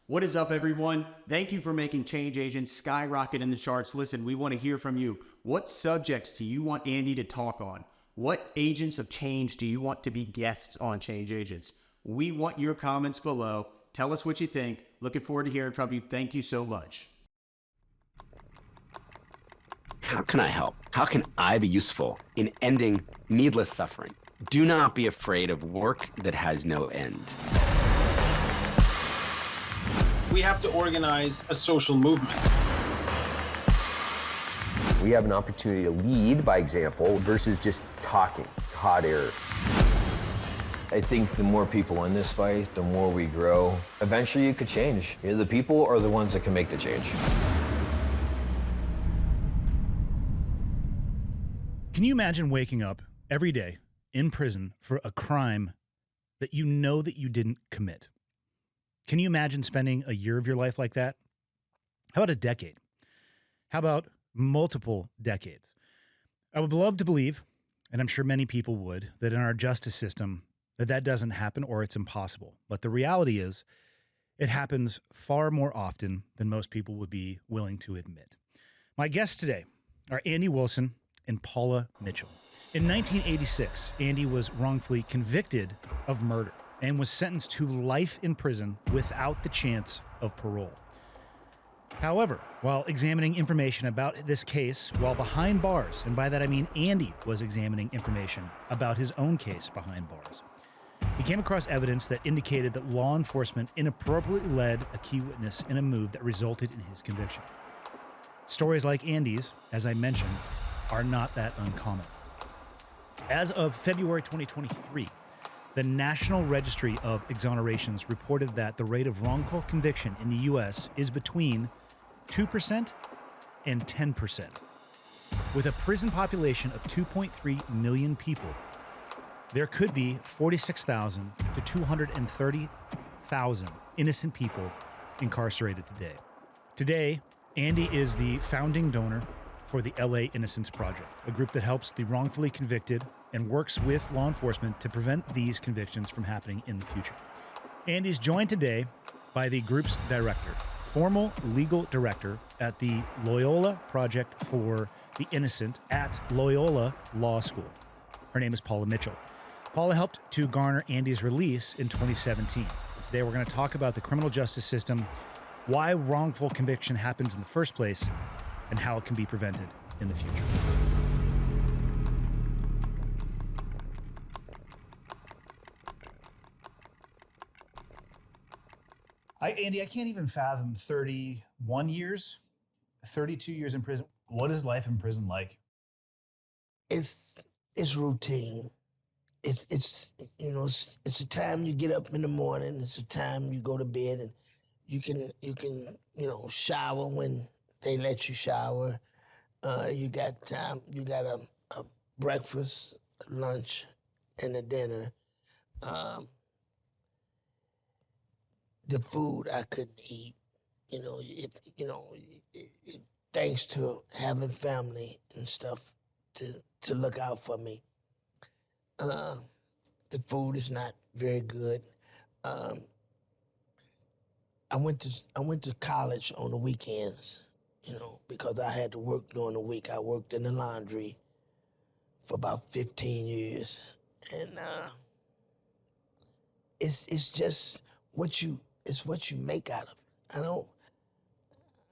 What is up, everyone? Thank you for making Change Agents skyrocket in the charts. Listen, we want to hear from you. What subjects do you want Andy to talk on? What agents of change do you want to be guests on Change Agents? We want your comments below. Tell us what you think. Looking forward to hearing from you. Thank you so much. How can I help? How can I be useful in ending needless suffering? Do not be afraid of work that has no end. We have to organize a social movement. We have an opportunity to lead by example versus just talking, hot air. I think the more people in this fight, the more we grow. Eventually it could change. The people are the ones that can make the change. Can you imagine waking up every day in prison for a crime that you know that you didn't commit? Can you imagine spending a year of your life like that? How about a decade? How about multiple decades? I would love to believe, and I'm sure many people would, that in our justice system that doesn't happen or it's impossible. But the reality is it happens far more often than most people would be willing to admit. My guests today are Andy Wilson and Paula Mitchell. In 1986, Andy was wrongfully convicted of murder and was sentenced to life in prison without the chance of parole. However, while examining information about this case while behind bars, and by that I mean Andy was examining information about his own case behind bars, he came across evidence that indicated that law enforcement inappropriately led a key witness in a move that resulted in his conviction. Stories like Andy's, as I mentioned, are not that uncommon. As of February 2023, the National Registry of Exonerations reported that the rate of wrongful conviction in the U.S. is between 2% and 10%. With a prison population of 2.3 million people, there could be 46,000 to 230,000 innocent people incarcerated today. Today, Andy is the founding donor for the LA Innocence Project, a group that helps the wrongfully convicted and works with law enforcement to prevent these convictions from happening in the future. Andy's joined today by the group's director, formal legal director at the Loyola Project for the Innocent at Loyola Law School. Her name is Paula Mitchell. Paula helped to garner Andy's release in 2017. Today we're going to talk about the criminal justice system, why wrongful conviction happens in the first place, and how it can be prevented in the future. Andy, I can't even fathom 31 years, 32 years in prison. What is life in prison like? It's routine. It's a time you get up in the morning. It's a time you go to bed, and you can shower when they let you shower. You got time. You got a breakfast, lunch, and a dinner. The food I couldn't eat, thanks to having family and stuff to look out for me. The food is not very good. I went to college on the weekends, because I had to work during the week. I worked in the laundry for about 15 years, and it's just what you make out of it.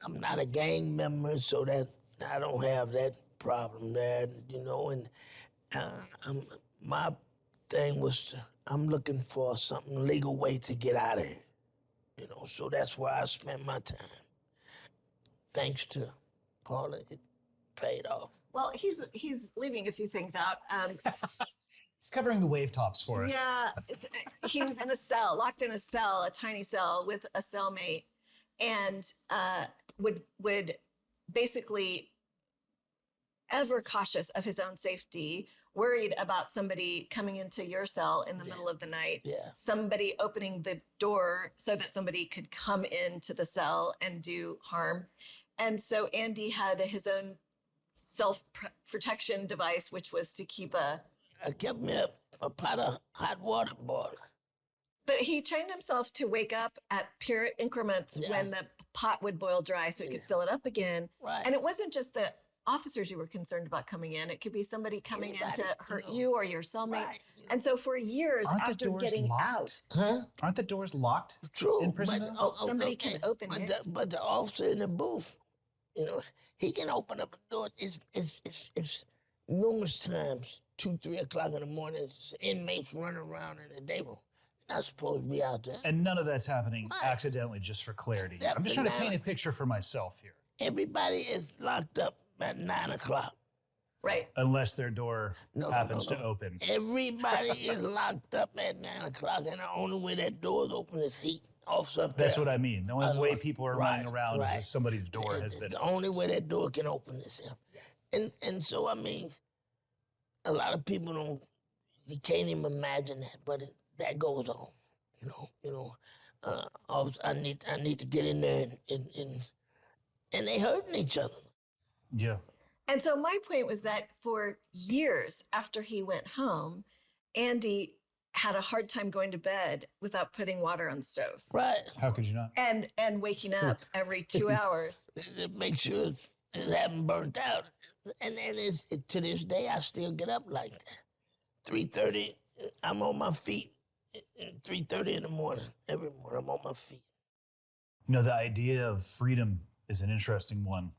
I'm not a gang member, so that I don't have that problem there, and my thing was I'm looking for something legal way to get out of here, so that's where I spent my time. Thanks to Paula, it paid off. Well, he's leaving a few things out. He's covering the wave tops for us. Yeah, he was in a cell, locked in a cell, a tiny cell with a cellmate, and would basically ever cautious of his own safety, worried about somebody coming into your cell in the middle of the night, somebody opening the door so that somebody could come into the cell and do harm. And so Andy had his own self-protection device, which was to keep I kept me a pot of hot water boiling. But he trained himself to wake up at pure increments when the pot would boil dry so he could fill it up again. Right. And it wasn't just the officers you were concerned about coming in. It could be somebody coming in to hurt you or your cellmate. Right. And so for years Aren't the after doors getting locked? out, Aren't the doors locked True. in prison? though? somebody can open it. But the officer in the booth, you know, he can open up a door. It's numerous times, 2, 3 o'clock in the morning, inmates running around in the day room. Not supposed to be out there. And none of that's happening accidentally, just for clarity. Yeah, I'm just trying to but paint a picture for myself here. Everybody is locked up at 9 o'clock. Right. Unless their door happens to open. Everybody is locked up at 9 o'clock, and the only way that door is open is heat. Officer up That's there. what I mean. The only way people are running around is right. if somebody's door has been The only way that door can open is him. And so, I mean, a lot of people you can't even imagine that, but that goes on. I need to get in there and they hurting each other. Yeah. And so my point was that for years after he went home, Andy had a hard time going to bed without putting water on the stove. Right. How could you not? And waking up every 2 hours. Make sure it haven't burnt out. And then to this day, I still get up like that. 3:30, I'm on my feet. 3:30 in the morning, every morning I'm on my feet. You know, the idea of freedom is an interesting one,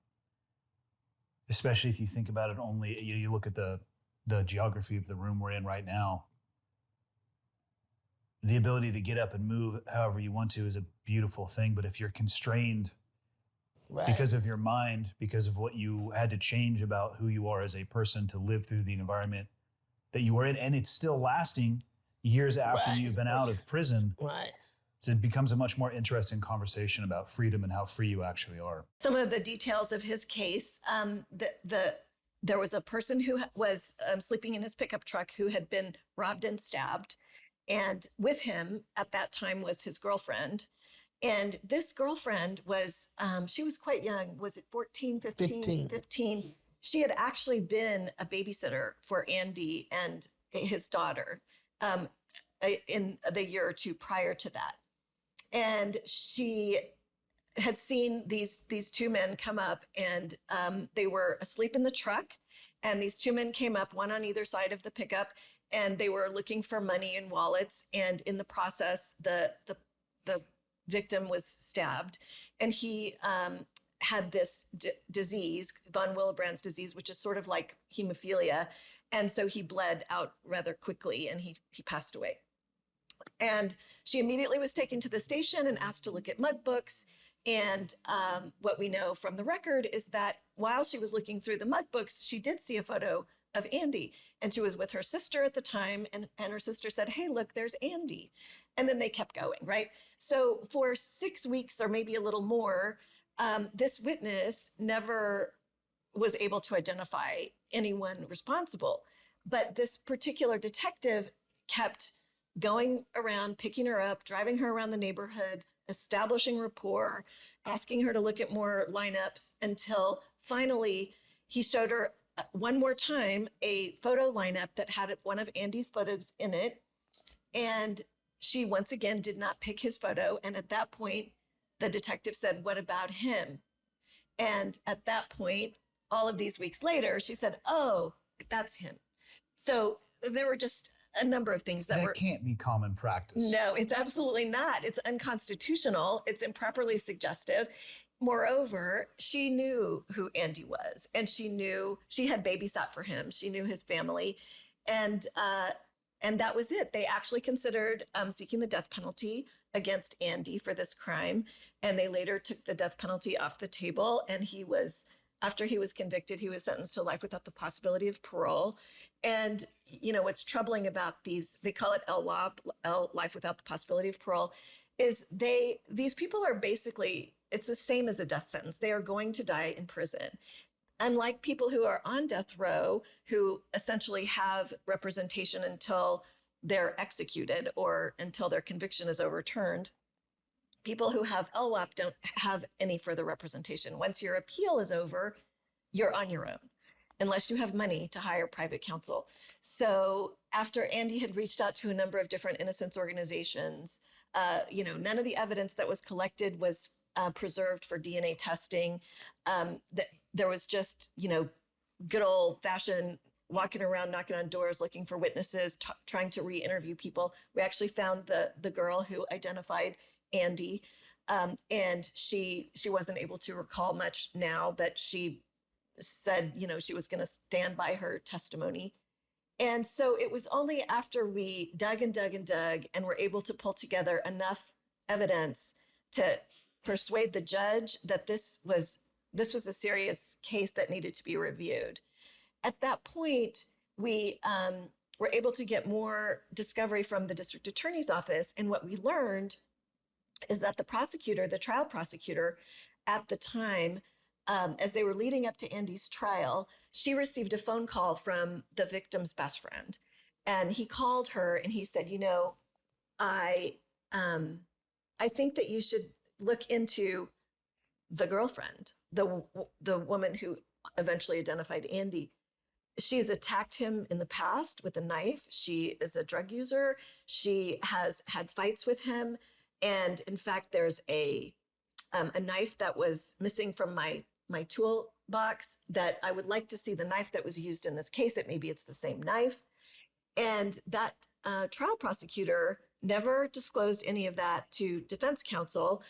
especially if you think about it only, you look at the geography of the room we're in right now. The ability to get up and move however you want to is a beautiful thing, but if you're constrained because of your mind, because of what you had to change about who you are as a person to live through the environment that you were in, and it's still lasting years after you've been out of prison, so it becomes a much more interesting conversation about freedom and how free you actually are. Some of the details of his case, there was a person who was sleeping in his pickup truck who had been robbed and stabbed. And with him at that time was his girlfriend. And this girlfriend was, she was quite young. Was it 14, 15? 15. She had actually been a babysitter for Andy and his daughter in the year or two prior to that. And she had seen these two men come up, and they were asleep in the truck. And these two men came up, one on either side of the pickup, and they were looking for money and wallets. And in the process, the victim was stabbed, and he had this disease, von Willebrand's disease, which is sort of like hemophilia. And so he bled out rather quickly, and he passed away. And she immediately was taken to the station and asked to look at mug books. And what we know from the record is that while she was looking through the mug books, she did see a photo of Andy. And she was with her sister at the time. And her sister said, "Hey, look, there's Andy." And then they kept going, right? So for 6 weeks or maybe a little more, this witness never was able to identify anyone responsible. But this particular detective kept going around, picking her up, driving her around the neighborhood, establishing rapport, asking her to look at more lineups, until finally he showed her one more time a photo lineup that had one of Andy's photos in it. And she once again did not pick his photo. And at that point, the detective said, "What about him?" And at that point, all of these weeks later, she said, "Oh, that's him." So there were just a number of things that can't be common practice. No, it's absolutely not. It's unconstitutional. It's improperly suggestive. Moreover, she knew who Andy was, and she had babysat for him. She knew his family, and that was it. They actually considered seeking the death penalty against Andy for this crime, and they later took the death penalty off the table. And after he was convicted, he was sentenced to life without the possibility of parole. And what's troubling about these, they call it LWOP, life without the possibility of parole, is these people are basically, it's the same as a death sentence. They are going to die in prison. Unlike people who are on death row, who essentially have representation until they're executed or until their conviction is overturned, people who have LWOP don't have any further representation. Once your appeal is over, you're on your own. unless you have money to hire private counsel. So after Andy had reached out to a number of different innocence organizations, none of the evidence that was collected was preserved for DNA testing. That there was just, good old fashioned walking around, knocking on doors, looking for witnesses, trying to re-interview people. We actually found the girl who identified Andy, and she wasn't able to recall much now, but she said, she was going to stand by her testimony. And so it was only after we dug and dug and dug and were able to pull together enough evidence to persuade the judge that this was a serious case that needed to be reviewed. At that point, we were able to get more discovery from the district attorney's office. And what we learned is that the trial prosecutor at the time, as they were leading up to Andy's trial, she received a phone call from the victim's best friend. And he called her and he said, I think that you should look into the girlfriend, the woman who eventually identified Andy. She's attacked him in the past with a knife. She is a drug user. She has had fights with him. And in fact, there's a knife that was missing from my toolbox that I would like to see the knife that was used in this case. Maybe it's the same knife. And that trial prosecutor never disclosed any of that to defense counsel,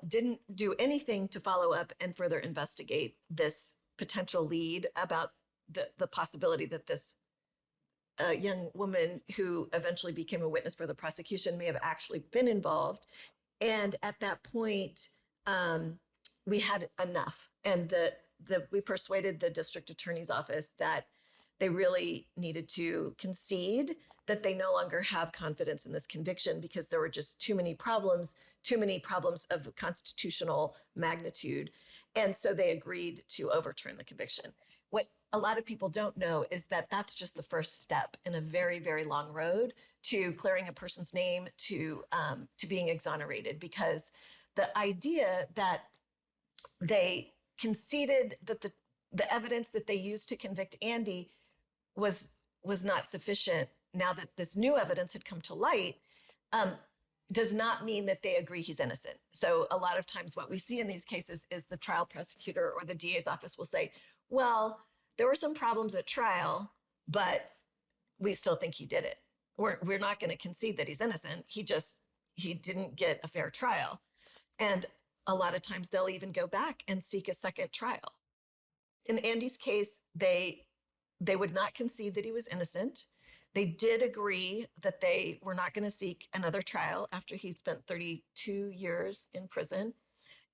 didn't do anything to follow up and further investigate this potential lead about the possibility that this young woman who eventually became a witness for the prosecution may have actually been involved. And at that point, we had enough. And we persuaded the district attorney's office that they really needed to concede that they no longer have confidence in this conviction because there were just too many problems of constitutional magnitude. And so they agreed to overturn the conviction. What a lot of people don't know is that that's just the first step in a very, very long road to clearing a person's name to being exonerated, because the idea that they conceded that the evidence that they used to convict Andy was not sufficient now that this new evidence had come to light, does not mean that they agree he's innocent. So a lot of times what we see in these cases is the trial prosecutor or the DA's office will say, well, there were some problems at trial, but we still think he did it. We're not going to concede that he's innocent. He didn't get a fair trial. And a lot of times they'll even go back and seek a second trial. In Andy's case, they would not concede that he was innocent. They did agree that they were not going to seek another trial after he spent 32 years in prison.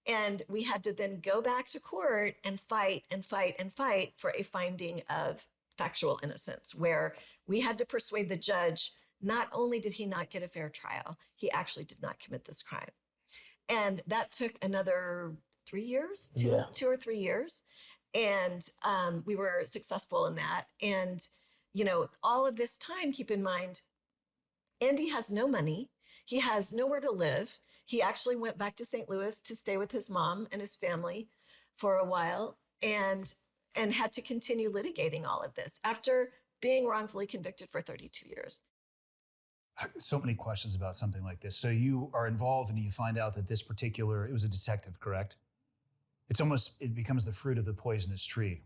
And we had to then go back to court and fight and fight and fight for a finding of factual innocence, where we had to persuade the judge not only did he not get a fair trial, he actually did not commit this crime. And that took another 3 years, two or 3 years. And we were successful in that. And, all of this time, keep in mind, Andy has no money. He has nowhere to live. He actually went back to St. Louis to stay with his mom and his family for a while and had to continue litigating all of this after being wrongfully convicted for 32 years. So many questions about something like this. So you are involved and you find out that it was a detective, correct? It becomes the fruit of the poisonous tree.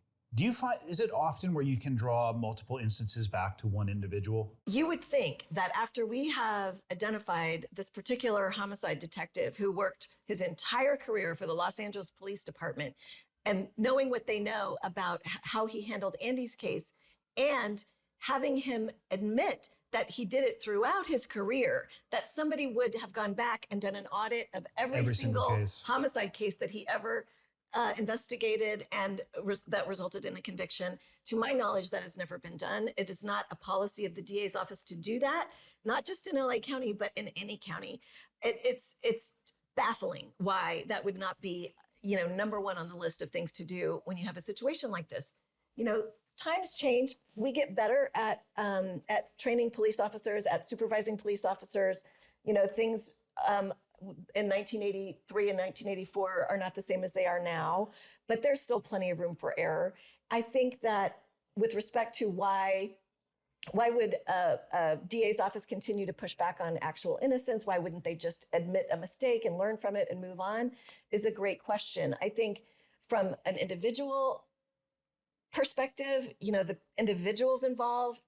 Is it often where you can draw multiple instances back to one individual? You would think that after we have identified this particular homicide detective who worked his entire career for the Los Angeles Police Department, and knowing what they know about how he handled Andy's case, and having him admit that he did it throughout his career, that somebody would have gone back and done an audit of every single homicide case that he ever investigated and that resulted in a conviction. To my knowledge, that has never been done. It is not a policy of the DA's office to do that, not just in LA County, but in any county. It's baffling why that would not be, number one on the list of things to do when you have a situation like this. Times change. We get better at training police officers, at supervising police officers. Things in 1983 and 1984 are not the same as they are now, but there's still plenty of room for error. I think that with respect to why would a DA's office continue to push back on actual innocence? Why wouldn't they just admit a mistake and learn from it and move on? Is a great question. I think from an individual perspective, the individuals involved,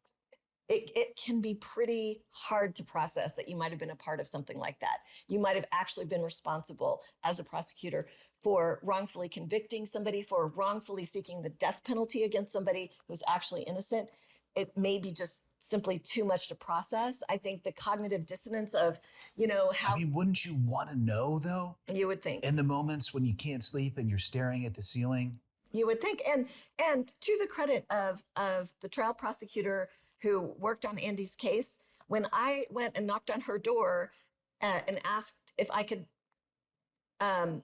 it can be pretty hard to process that you might have been a part of something like that. You might have actually been responsible as a prosecutor for wrongfully convicting somebody, for wrongfully seeking the death penalty against somebody who's actually innocent. It may be just simply too much to process. I think the cognitive dissonance of, how— I mean, wouldn't you want to know, though? You would think. In the moments when you can't sleep and you're staring at the ceiling? You would think. And to the credit of the trial prosecutor who worked on Andy's case, when I went and knocked on her door and asked if I could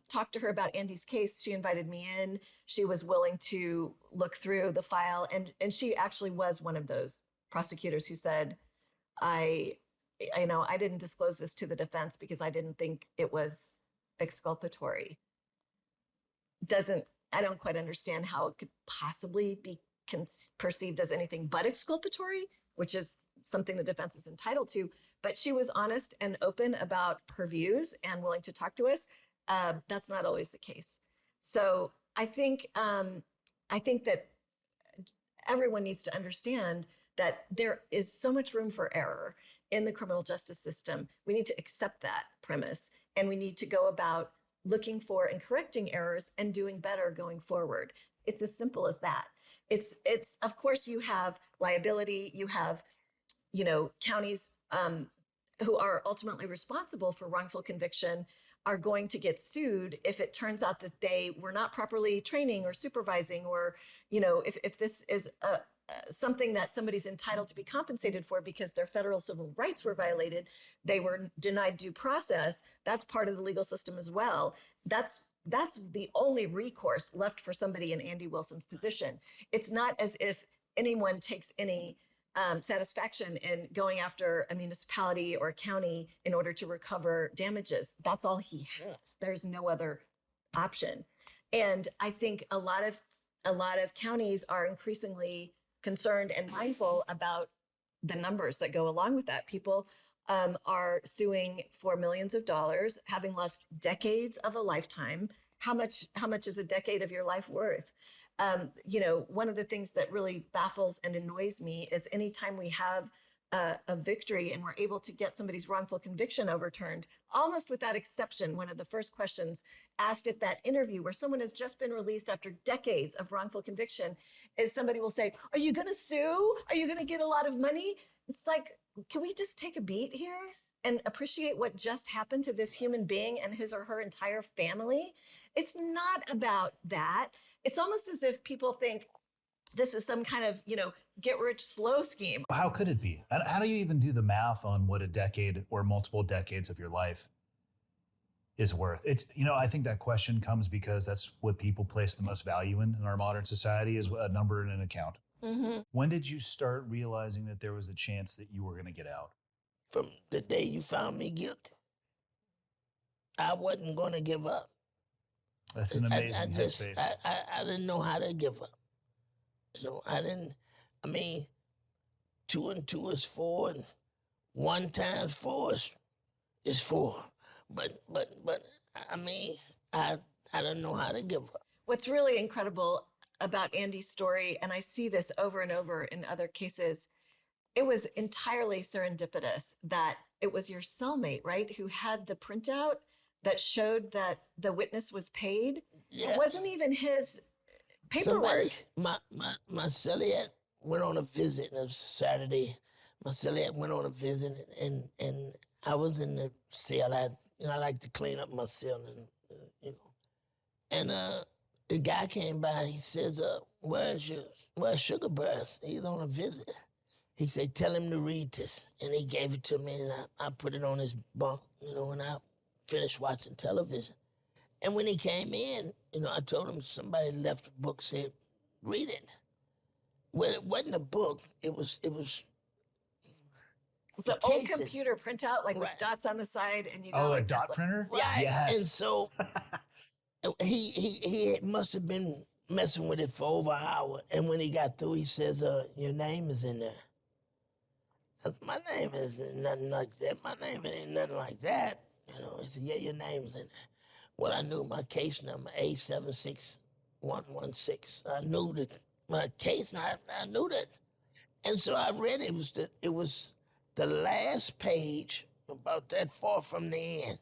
talk to her about Andy's case, she invited me in. She was willing to look through the file. And she actually was one of those prosecutors who said, I didn't disclose this to the defense because I didn't think it was exculpatory. I don't quite understand how it could possibly be perceived as anything but exculpatory, which is something the defense is entitled to. But she was honest and open about her views and willing to talk to us. That's not always the case. So I think that everyone needs to understand that there is so much room for error in the criminal justice system. We need to accept that premise, and we need to go about looking for and correcting errors and doing better going forward. It's as simple as that. It's of course you have liability, you have, counties who are ultimately responsible for wrongful conviction are going to get sued if it turns out that they were not properly training or supervising, or, if this is something that somebody's entitled to be compensated for because their federal civil rights were violated, they were denied due process. That's part of the legal system as well. That's the only recourse left for somebody in Andy Wilson's position. It's not as if anyone takes any satisfaction in going after a municipality or a county in order to recover damages. That's all he has. There's no other option. And I think a lot of counties are increasingly concerned and mindful about the numbers that go along with that. People are suing for millions of dollars, having lost decades of a lifetime. How much is a decade of your life worth? One of the things that really baffles and annoys me is anytime we have a victory and we're able to get somebody's wrongful conviction overturned, almost without exception, one of the first questions asked at that interview where someone has just been released after decades of wrongful conviction is somebody will say, "Are you going to sue? Are you going to get a lot of money?" It's like, can we just take a beat here and appreciate what just happened to this human being and his or her entire family? It's not about that. It's almost as if people think this is some kind of, get rich slow scheme. How could it be? How do you even do the math on what a decade or multiple decades of your life is worth? It's, I think that question comes because that's what people place the most value in our modern society, is a number and an account. Mm-hmm. When did you start realizing that there was a chance that you were going to get out? From the day you found me guilty. I wasn't going to give up. That's an amazing headspace. I didn't know how to give up. I mean, 2 and 2 is 4, and 1 times 4 is 4. But I mean, I didn't know how to give up. What's really incredible about Andy's story, and I see this over and over in other cases, it was entirely serendipitous that it was your cellmate, right, who had the printout that showed that the witness was paid. Yeah. It wasn't even his paperwork. Somebody, my cellmate went on a visit, and it was Saturday. My cellmate went on a visit, and I was in the cell. I like to clean up my cell, and the guy came by. He says, "Where's Sugar Breast? He's on a visit." He said, "Tell him to read this," and he gave it to me, and I put it on his bunk, and I finished watching television. And when he came in, I told him somebody left a book, said, "Read it." Well, it wasn't a book. It was It's an old computer printout, like with dots on the side, and you got Oh, like a dot printer? Right. Yes. And so he must have been messing with it for over an hour. And when he got through, he says, your name is in there. My name is nothing like that. My name ain't nothing like that. You know, he said, yeah, your name's in there. Well, I knew my case number, A76116. I knew my case, and I knew that. And so I read it. It was the last page, about that far from the end.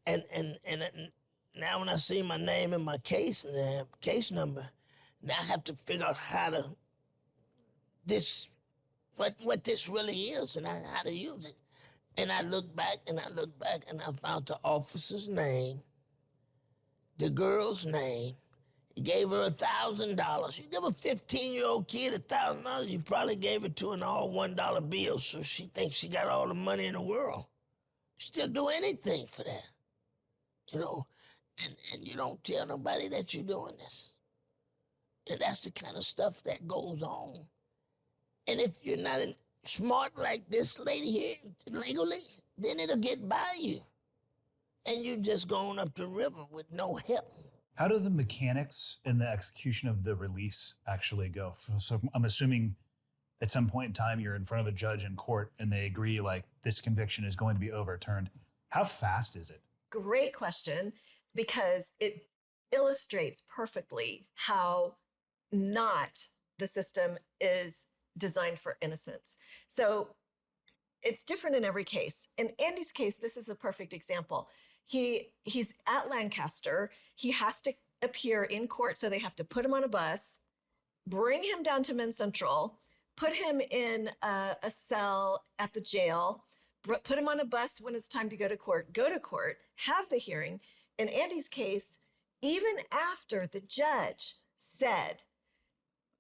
And now when I see my name and my case number, now I have to figure out what this really is and how to use it. And I look back and I found the officer's name, the girl's name. He gave her $1,000. You give a 15-year-old kid $1,000, you probably gave it to an all $1 bill, so she thinks she got all the money in the world. She'll do anything for that, you know. And you don't tell nobody that you're doing this. And that's the kind of stuff that goes on. And if you're not smart like this lady here legally, then it'll get by you. And you're just going up the river with no help. How do the mechanics in the execution of the release actually go? So I'm assuming at some point in time you're in front of a judge in court and they agree like this conviction is going to be overturned. How fast is it? Great question, because it illustrates perfectly how not the system is designed for innocence. So it's different in every case. In Andy's case, this is a perfect example. He's at Lancaster. He has to appear in court, so they have to put him on a bus, bring him down to Men's Central, put him in a cell at the jail, put him on a bus when it's time to go to court, have the hearing. In Andy's case, even after the judge said,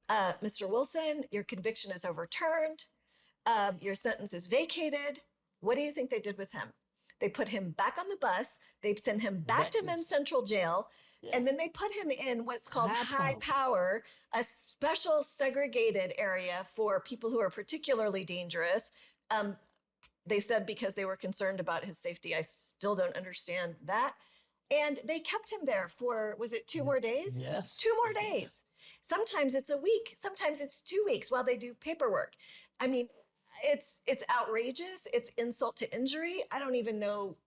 Mr. Wilson, your conviction is overturned, your sentence is vacated, what do you think they did with him? They put him back on the bus, they sent him back to Men's Central Jail, and then they put him in what's called high power, a special segregated area for people who are particularly dangerous. They said because they were concerned about his safety. I still don't understand that. And they kept him there for, was it 2 more days? Yes. 2 more days. Sometimes it's a week, sometimes it's 2 weeks while they do paperwork. I mean, it's outrageous. It's insult to injury. I don't even know.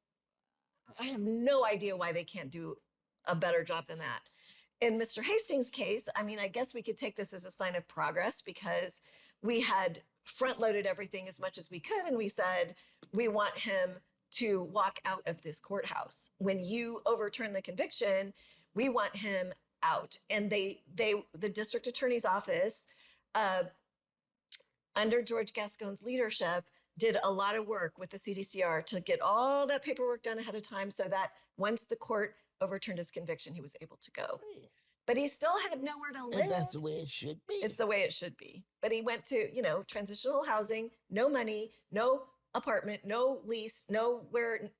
I have no idea why they can't do a better job than that. In Mr. Hastings' case, I mean, I guess we could take this as a sign of progress because we had front-loaded everything as much as we could, and we said, we want him to walk out of this courthouse. When you overturn the conviction, we want him out. And the district attorney's office, under George Gascon's leadership, did a lot of work with the CDCR to get all that paperwork done ahead of time so that once the court overturned his conviction, he was able to go. But he still had nowhere to live. And that's the way it should be. It's the way it should be. But he went to, transitional housing, no money, no apartment, no lease, nowhere,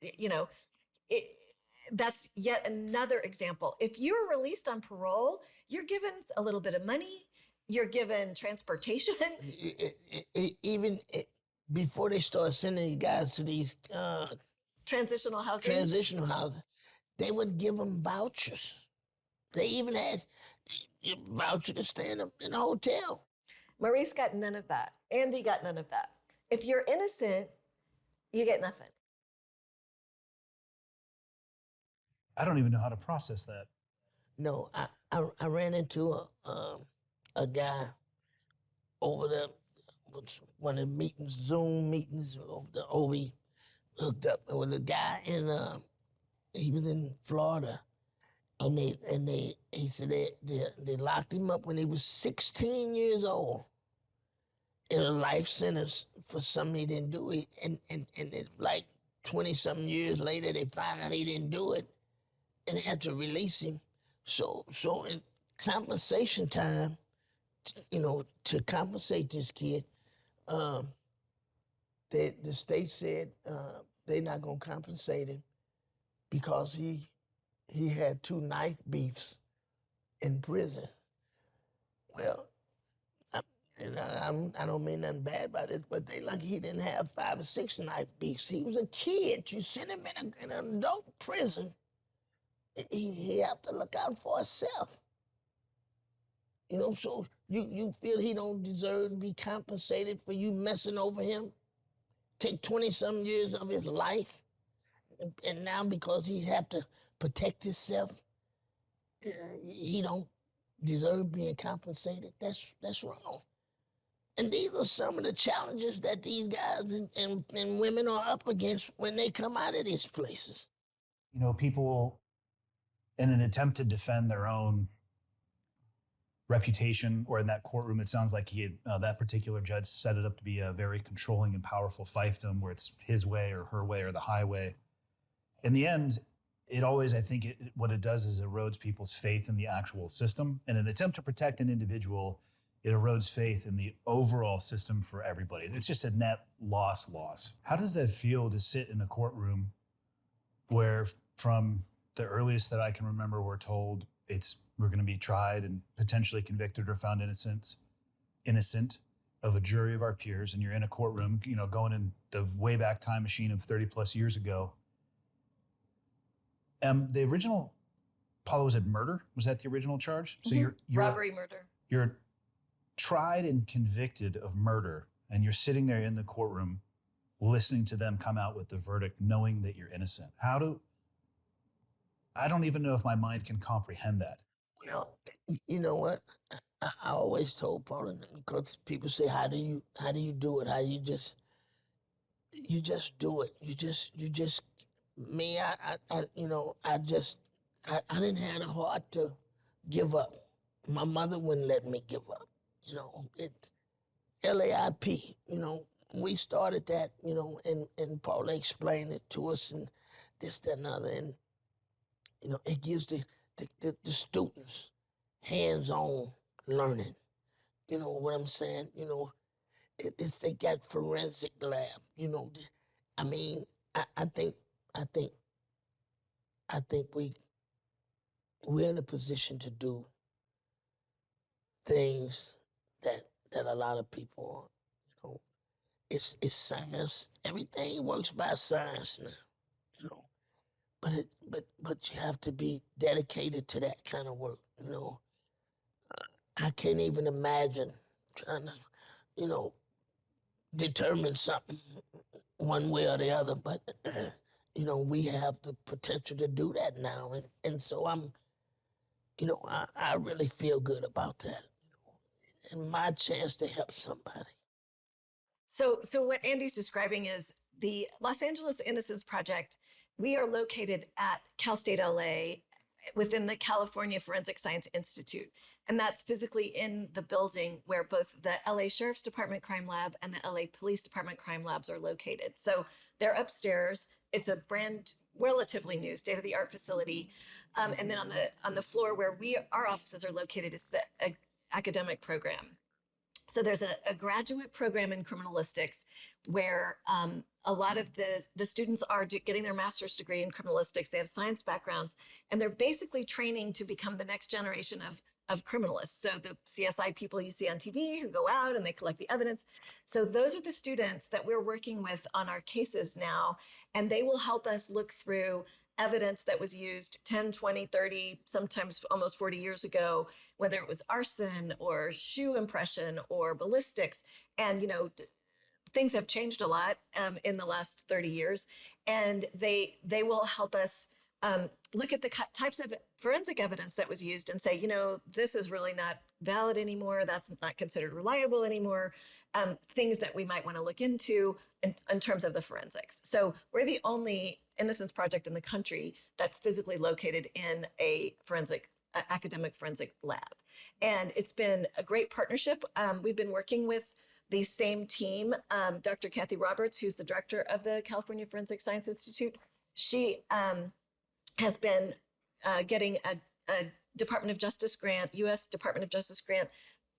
that's yet another example. If you're released on parole, you're given a little bit of money, you're given transportation. Even before they start sending these guys to these transitional housing, they would give them vouchers. They even had a voucher to stay in a hotel. Maurice got none of that. Andy got none of that. If you're innocent, you get nothing. I don't even know how to process that. No, I ran into a guy over there, one of the meetings, Zoom meetings, we hooked up with a guy, and he was in Florida, and he said they locked him up when he was 16 years old in a life sentence for something he didn't do. And it, like 20-something years later, they found out he didn't do it and had to release him. So in compensation time, to compensate this kid, the state said they're not gonna compensate him because he had 2 knife beefs in prison. Well, And I don't mean nothing bad about it, but they lucky he didn't have 5 or 6 knife beats. He was a kid. You send him in an adult prison, he have to look out for himself. You know, so you feel he don't deserve to be compensated for you messing over him? Take 20-some years of his life, and now because he have to protect himself, he don't deserve being compensated? That's wrong. And these are some of the challenges that these guys and women are up against when they come out of these places. You know, people, in an attempt to defend their own reputation, or in that courtroom, it sounds like he had, that particular judge set it up to be a very controlling and powerful fiefdom where it's his way or her way or the highway. In the end, it always, I think, what it does is erodes people's faith in the actual system. In an attempt to protect an individual, it erodes faith in the overall system for everybody. It's just a net loss. How does that feel to sit in a courtroom where, from the earliest that I can remember, we're told we're going to be tried and potentially convicted or found innocent of a jury of our peers, and you're in a courtroom, you know, going in the way back time machine of 30 plus years ago. The original, Paula, was it murder? Was that the original charge? So you're robbery, murder. You're tried and convicted of murder, and you're sitting there in the courtroom listening to them come out with the verdict, knowing that you're innocent. I don't even know if my mind can comprehend that. You know what? I always told Paula, because people say, how do you do it? How you just do it. You just me. I didn't have a heart to give up. My mother wouldn't let me give up. You know, it LAIP. You know, we started that. You know, and Paula explained it to us, and this, that, and other, and you know, it gives the students hands-on learning. You know what I'm saying? You know, they got forensic lab. You know, I mean, I think we're in a position to do things that a lot of people aren't. You know, it's science. Everything works by science now. You know. But you have to be dedicated to that kind of work, you know. I can't even imagine trying to, you know, determine something one way or the other, but, you know, we have the potential to do that now. And so I really feel good about that, you know, and my chance to help somebody. So what Andy's describing is the Los Angeles Innocence Project. We are located at Cal State LA within the California Forensic Science Institute. And that's physically in the building where both the LA Sheriff's Department Crime Lab and the LA Police Department Crime Labs are located. So they're upstairs. It's a relatively new state-of-the-art facility. And then on the floor where our offices are located is the academic program. So there's a graduate program in criminalistics where a lot of the students are getting their master's degree in criminalistics. They have science backgrounds, and they're basically training to become the next generation of criminalists. So the CSI people you see on TV who go out and they collect the evidence. So those are the students that we're working with on our cases now, and they will help us look through evidence that was used 10, 20, 30, sometimes almost 40 years ago, whether it was arson or shoe impression or ballistics. And, you know, things have changed a lot in the last 30 years. And they will help us look at the types of forensic evidence that was used and say, you know, this is really not valid anymore. That's not considered reliable anymore. Things that we might want to look into in terms of the forensics. So we're the only Innocence Project in the country that's physically located in a academic forensic lab. And it's been a great partnership. We've been working with the same team, Dr. Kathy Roberts, who's the director of the California Forensic Science Institute. She has been getting a Department of Justice grant, U.S. Department of Justice grant,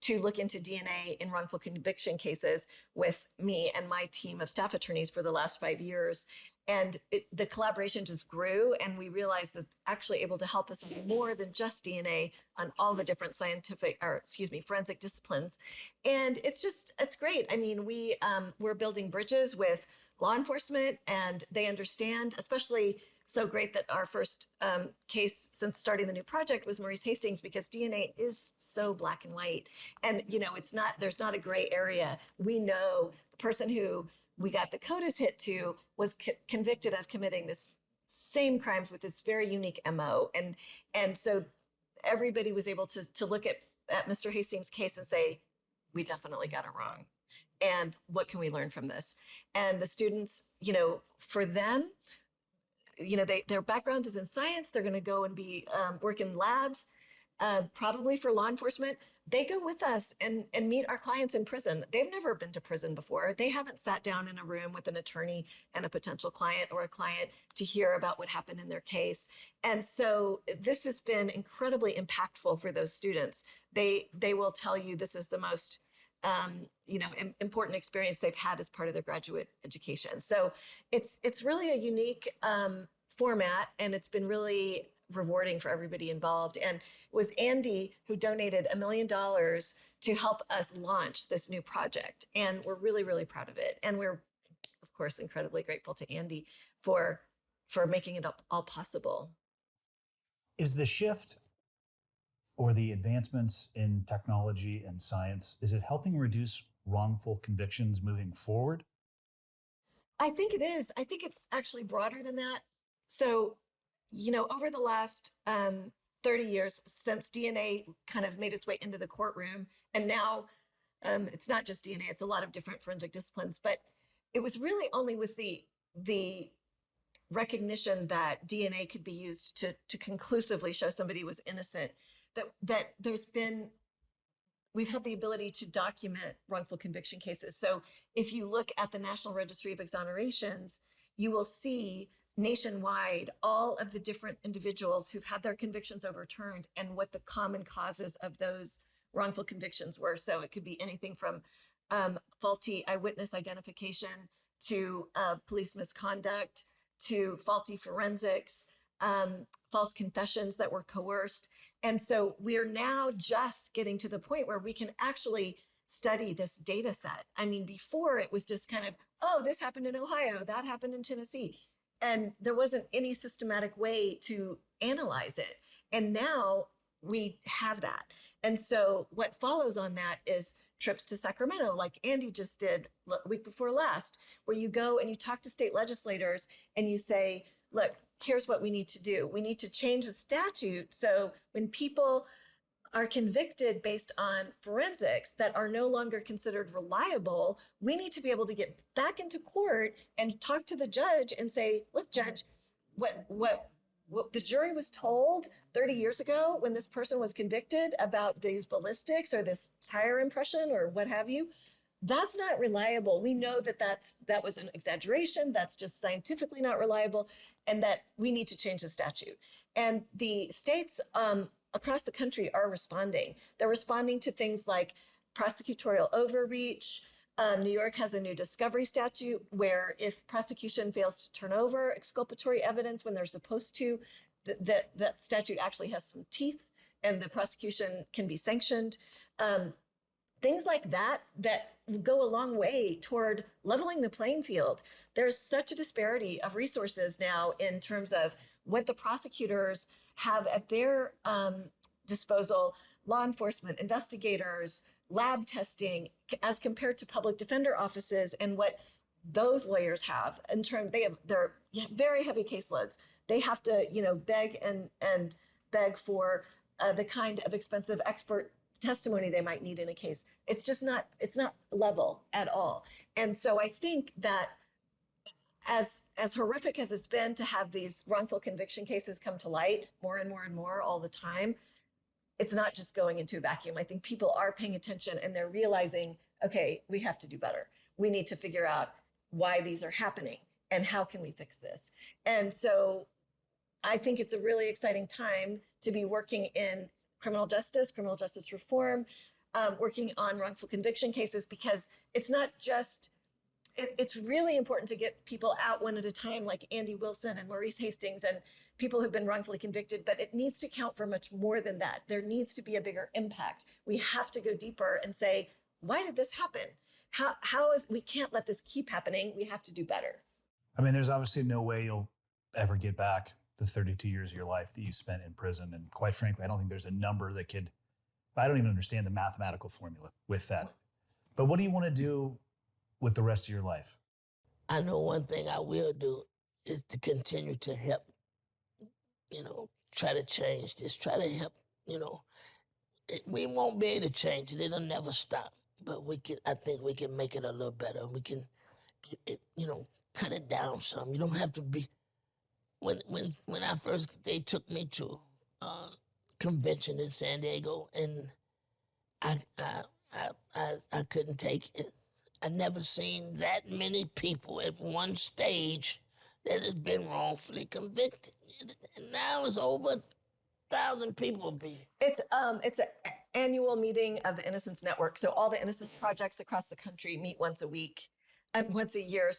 to look into DNA in wrongful conviction cases with me and my team of staff attorneys for the last 5 years. And the collaboration just grew, and we realized that actually able to help us more than just DNA on all the different forensic disciplines. And it's great. I mean, we're building bridges with law enforcement, and they understand, especially so great that our first case since starting the new project was Maurice Hastings, because DNA is so black and white. And, there's not a gray area. We know the person who we got the CODIS hit to was convicted of committing this same crimes with this very unique MO. And so everybody was able to look at Mr. Hastings' case and say, we definitely got it wrong. And what can we learn from this? And the students, for them, their background is in science. They're going to go and be work in labs, probably for law enforcement. They go with us and meet our clients in prison. They've never been to prison before. They haven't sat down in a room with an attorney and a potential client or a client to hear about what happened in their case. And so this has been incredibly impactful for those students. They will tell you this is the most important experience they've had as part of their graduate education. So it's really a unique format, and it's been really rewarding for everybody involved. And it was Andy who donated $1 million to help us launch this new project. And we're really, really proud of it. And we're, of course, incredibly grateful to Andy for making it all possible. Is the shift or the advancements in technology and science, is it helping reduce wrongful convictions moving forward? I think it is. I think it's actually broader than that. So, over the last 30 years since DNA kind of made its way into the courtroom, and now it's not just DNA, it's a lot of different forensic disciplines, but it was really only with the recognition that DNA could be used to conclusively show somebody was innocent that we've had the ability to document wrongful conviction cases. So if you look at the National Registry of Exonerations, you will see nationwide all of the different individuals who've had their convictions overturned and what the common causes of those wrongful convictions were. So it could be anything from faulty eyewitness identification to police misconduct to faulty forensics, false confessions that were coerced. And so we're now just getting to the point where we can actually study this data set. I mean, before it was just kind of, oh, this happened in Ohio, that happened in Tennessee. And there wasn't any systematic way to analyze it. And now we have that. And so what follows on that is trips to Sacramento, like Andy just did the week before last, where you go and you talk to state legislators and you say, look, here's what we need to do. We need to change the statute so when people are convicted based on forensics that are no longer considered reliable, we need to be able to get back into court and talk to the judge and say, look, judge, what the jury was told 30 years ago when this person was convicted about these ballistics or this tire impression or what have you, that's not reliable. We know that was an exaggeration. That's just scientifically not reliable, and that we need to change the statute. And the states across the country are responding. They're responding to things like prosecutorial overreach. New York has a new discovery statute where if prosecution fails to turn over exculpatory evidence when they're supposed to, that statute actually has some teeth and the prosecution can be sanctioned. Things like that go a long way toward leveling the playing field. There's such a disparity of resources now in terms of what the prosecutors have at their disposal, law enforcement, investigators, lab testing, as compared to public defender offices and what those lawyers have in terms, they're very heavy caseloads. They have to, beg and beg for the kind of expensive expert testimony they might need in a case. It's not level at all. And so I think that as horrific as it's been to have these wrongful conviction cases come to light more and more and more all the time, it's not just going into a vacuum. I think people are paying attention and they're realizing, okay, we have to do better. We need to figure out why these are happening and how can we fix this. And so I think it's a really exciting time to be working in criminal justice reform, working on wrongful conviction cases, because it's not just it's really important to get people out one at a time, like Andy Wilson and Maurice Hastings and people who've been wrongfully convicted, but it needs to count for much more than that. There needs to be a bigger impact. We have to go deeper and say, why did this happen? We can't let this keep happening. We have to do better. I mean, there's obviously no way you'll ever get back the 32 years of your life that you spent in prison. And quite frankly, I don't think there's a number that could, I don't even understand the mathematical formula with that. But what do you want to do with the rest of your life? I know one thing I will do is to continue to help, try to change this, try to help, we won't be able to change it. It'll never stop. But I think we can make it a little better. We can, cut it down some. You don't have to be, when they took me to a convention in San Diego, and I couldn't take it. I never seen that many people at one stage that had been wrongfully convicted. And now it's over 1,000 people be. It's an annual meeting of the Innocence Network. So all the Innocence Projects across the country meet once a year,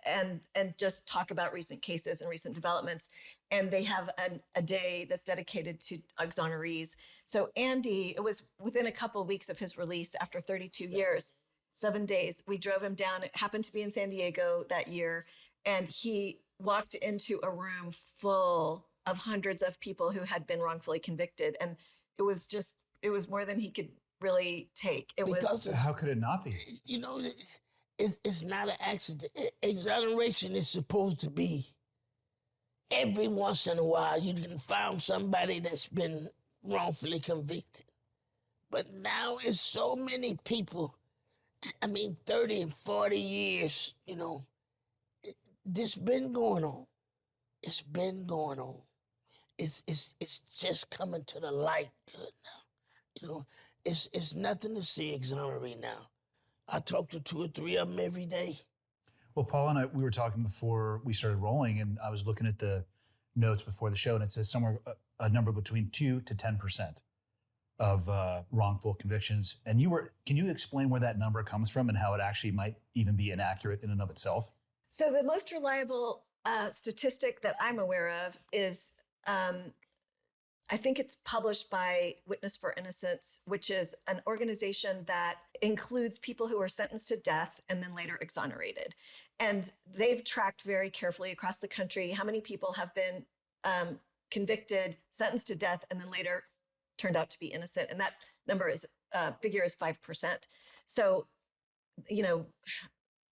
and just talk about recent cases and recent developments. And they have a day that's dedicated to exonerees. So Andy, it was within a couple of weeks of his release after 32 years, 7 days, we drove him down. It happened to be in San Diego that year. And he walked into a room full of hundreds of people who had been wrongfully convicted. And it was more than he could really take. How could it not be? It's not an accident. Exoneration is supposed to be every once in a while you can find somebody that's been wrongfully convicted. But now it's so many people, 30 and 40 years, this been going on. It's been going on. It's just coming to the light good now. It's nothing to see exonerate now. I talk to 2 or 3 of them every day. Well, Paul and I, we were talking before we started rolling, and I was looking at the notes before the show, and it says somewhere a number between 2 to 10% of wrongful convictions. And can you explain where that number comes from and how it actually might even be inaccurate in and of itself? So the most reliable statistic that I'm aware of is, I think it's published by Witness for Innocence, which is an organization that includes people who are sentenced to death and then later exonerated. And they've tracked very carefully across the country how many people have been convicted, sentenced to death, and then later turned out to be innocent. And that figure is 5%. So,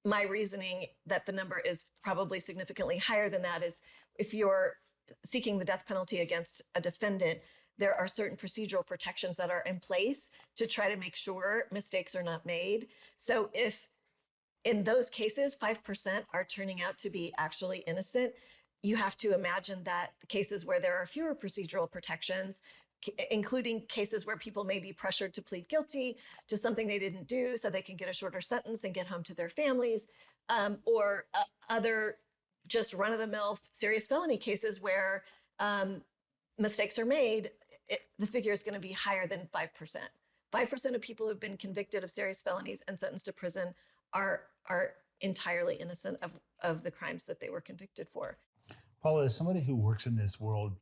my reasoning that the number is probably significantly higher than that is if you're seeking the death penalty against a defendant, there are certain procedural protections that are in place to try to make sure mistakes are not made. So if in those cases, 5% are turning out to be actually innocent, you have to imagine that the cases where there are fewer procedural protections, including cases where people may be pressured to plead guilty to something they didn't do so they can get a shorter sentence and get home to their families, or other just run-of-the-mill serious felony cases where mistakes are made, the figure is going to be higher than 5%. 5% of people who've been convicted of serious felonies and sentenced to prison are entirely innocent of the crimes that they were convicted for. Paula, as somebody who works in this world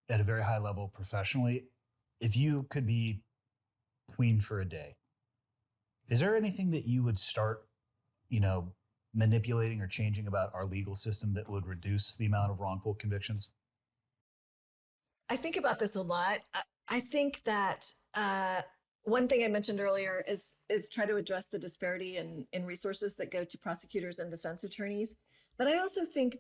at a very high level professionally, if you could be queen for a day, is there anything that you would start, manipulating or changing about our legal system that would reduce the amount of wrongful convictions? I think about this a lot. I think that one thing I mentioned earlier is try to address the disparity in resources that go to prosecutors and defense attorneys. But I also think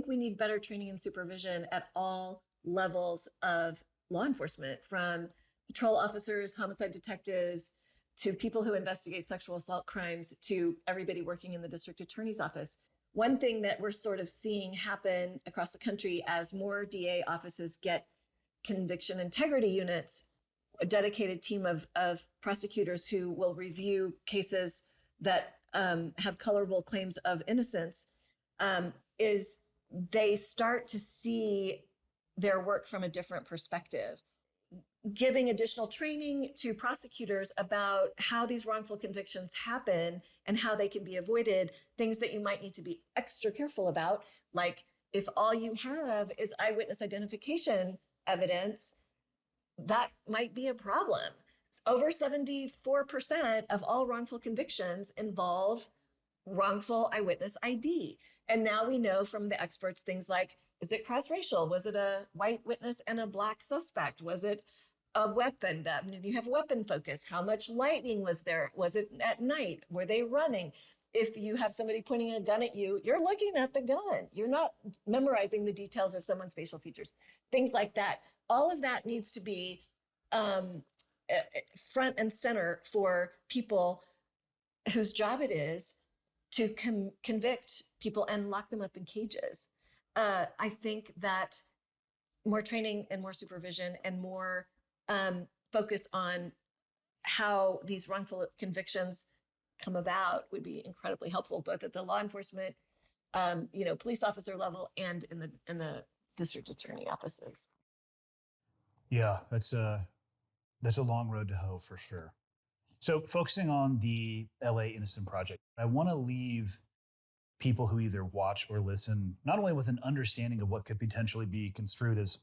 we need better training and supervision at all levels of law enforcement, from patrol officers, homicide detectives, to people who investigate sexual assault crimes, to everybody working in the district attorney's office. One thing that we're sort of seeing happen across the country as more DA offices get conviction integrity units, a dedicated team of prosecutors who will review cases that have colorable claims of innocence, is they start to see their work from a different perspective. giving additional training to prosecutors about how these wrongful convictions happen and how they can be avoided, things that you might need to be extra careful about, like if all you have is eyewitness identification evidence, that might be a problem. Over 74% of all wrongful convictions involve wrongful eyewitness ID. And now we know from the experts things like, is it cross-racial? Was it a white witness and a black suspect? Was it a weapon? You have weapon focus. How much lighting was there? Was it at night? Were they running? If you have somebody pointing a gun at you, you're looking at the gun. You're not memorizing the details of someone's facial features, things like that. All of that needs to be front and center for people whose job it is to convict people and lock them up in cages. I think that more training and more supervision and more focus on how these wrongful convictions come about would be incredibly helpful, both at the law enforcement, police officer level and in the district attorney offices. Yeah, that's a long road to hoe for sure. So focusing on the LA Innocence Project, I want to leave people who either watch or listen not only with an understanding of what could potentially be construed as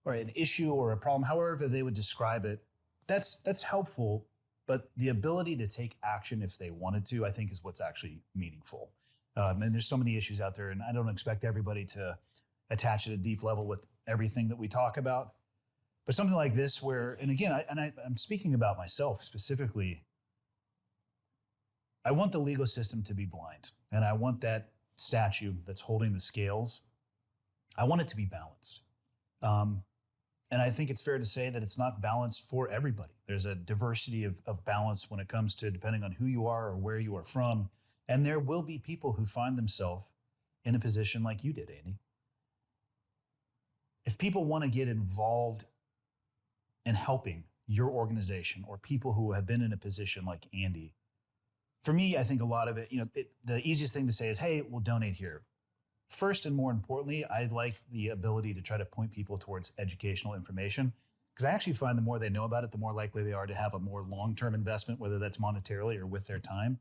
or an issue or a problem, however they would describe it. That's helpful, but the ability to take action if they wanted to, I think, is what's actually meaningful. And there's so many issues out there, and I don't expect everybody to attach at a deep level with everything that we talk about. But something like this where, and again, I'm speaking about myself specifically, I want the legal system to be blind, and I want that statue that's holding the scales, I want it to be balanced. And I think it's fair to say that it's not balanced for everybody. There's a diversity of balance when it comes to depending on who you are or where you are from. And there will be people who find themselves in a position like you did, Andy. If people want to get involved in helping your organization or people who have been in a position like Andy, for me, I think a lot of it, the easiest thing to say is, hey, we'll donate here. First and more importantly, I like the ability to try to point people towards educational information, because I actually find the more they know about it, the more likely they are to have a more long-term investment, whether that's monetarily or with their time.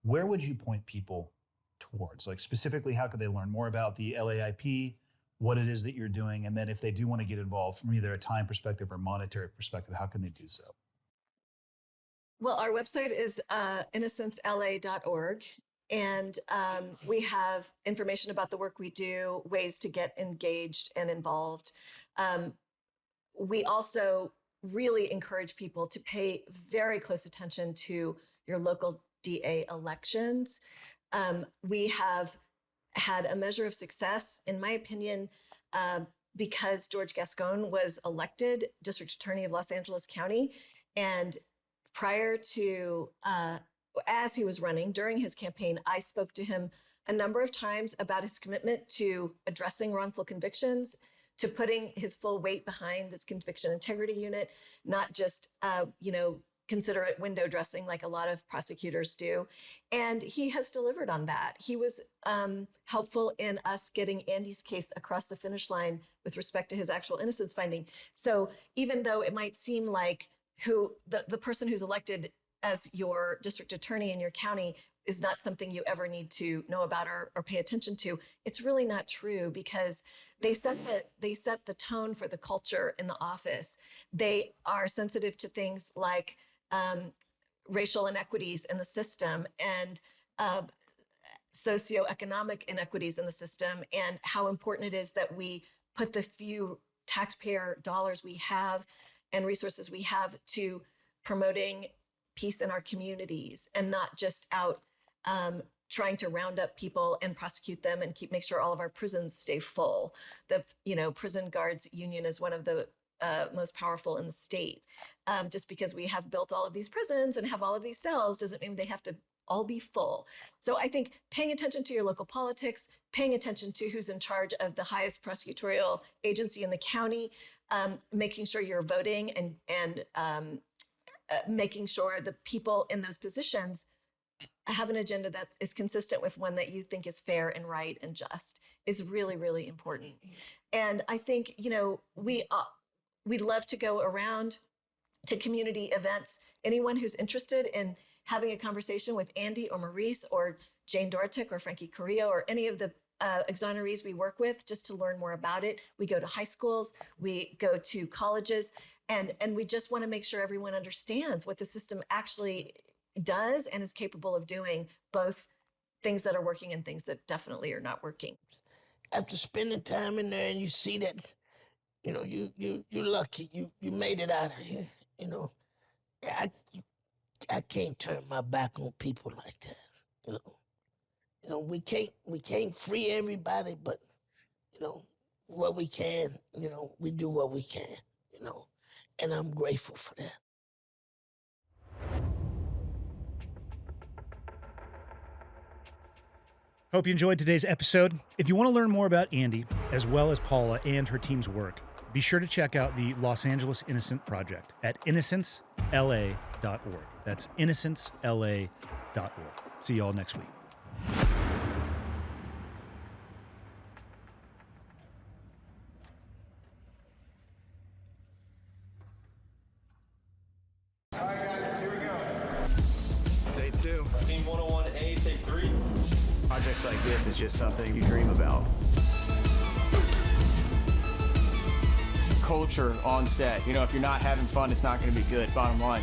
Where would you point people towards? Like specifically, how could they learn more about the LAIP, what it is that you're doing, and then if they do want to get involved from either a time perspective or monetary perspective, how can they do so? Well, our website is innocencela.org. And we have information about the work we do, ways to get engaged and involved. We also really encourage people to pay very close attention to your local DA elections. We have had a measure of success, in my opinion, because George Gascon was elected District Attorney of Los Angeles County. And prior to as he was running during his campaign, I spoke to him a number of times about his commitment to addressing wrongful convictions, to putting his full weight behind his conviction integrity unit, not just, consider it window dressing like a lot of prosecutors do. And he has delivered on that. He was helpful in us getting Andy's case across the finish line with respect to his actual innocence finding. So even though it might seem like the person who's elected as your district attorney in your county is not something you ever need to know about or pay attention to, it's really not true, because they set the tone for the culture in the office. They are sensitive to things like racial inequities in the system and socioeconomic inequities in the system, and how important it is that we put the few taxpayer dollars we have and resources we have to promoting peace in our communities, and not just out trying to round up people and prosecute them and make sure all of our prisons stay full. The prison guards union is one of the most powerful in the state. Just because we have built all of these prisons and have all of these cells doesn't mean they have to all be full. So I think paying attention to your local politics, paying attention to who's in charge of the highest prosecutorial agency in the county, making sure you're voting and making sure the people in those positions have an agenda that is consistent with one that you think is fair and right and just is really, really important. And I think, we'd love to go around to community events. Anyone who's interested in having a conversation with Andy or Maurice or Jane Dorotek or Frankie Carrillo or any of the exonerees we work with, just to learn more about it. We go to high schools, we go to colleges, and we just want to make sure everyone understands what the system actually does and is capable of doing, both things that are working and things that definitely are not working. After spending time in there and you see that, you know, you're lucky, you made it out of here, you know. I can't turn my back on people like that, you know. You know, we can't free everybody, but, you know, what we can, you know, we do what we can, you know, and I'm grateful for that. Hope you enjoyed today's episode. If you want to learn more about Andy, as well as Paula and her team's work, be sure to check out the Los Angeles Innocence Project at innocencela.org. That's innocencela.org. See you all next week. All right, guys, here we go. Day 2. Scene 101A, take 3. Projects like this is just something you dream about. Culture on set. You know, if you're not having fun, it's not going to be good, bottom line.